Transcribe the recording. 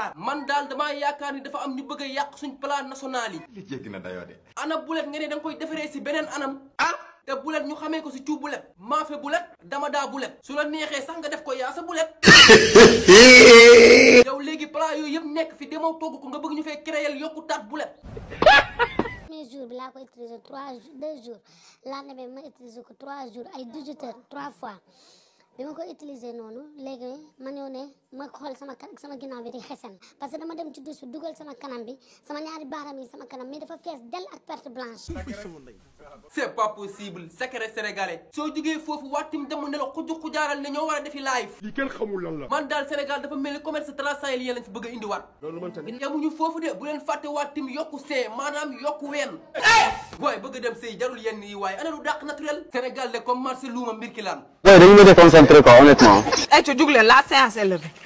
xaar man daal damaa yaakaar ni dafa am ñu bëgg a yàq suñ plan national yi. li jéggi na dayoo de. ana bulet nga ne da nga koy defaree si beneen anam. te bulet ñu xamee ko si cu bulet maafe bulet dama daa bulet su la neexee sax nga def ko yaa sa bulet. yow léegi plat yooyu yëpp nekk fi demoo togg ko nga bëgg ñu fay créer yokku taat bulet. premier jour bi laa ko utiliser 2 jours lendemain ma utiliser ko 3 jours ay 18 heures 3 fois bi ma ko utiliser noonu léegi ma ñëw ne ma xool sama ginnaaw bi di xesen parce que dama dem ci douche bi dugal sama kanam bi sama ñaari baaram yi sama kanam mais dafa fees del ak perte blanche. c'est pas possible secret sénégalais soo jógee foofu waatim demu ne la xujaaral ne ñoo war a defi live. li kenn xamul lan la. man daal Sénégal dafa mel ni commerce transsailien lañ fi bëgg a indiwaat. loolu man tamit. yamuñu foofu de bu leen fàtte waatim yokku see maanaam yokku ween. booy bëgg dem sëy jarul yenn yi waaye ana lu dàq naturel. Sénégal de comme marché luuma mbir ki laan. dañu ma déconcentré quoi honnêtement. ay ca jug leen la séance est levée.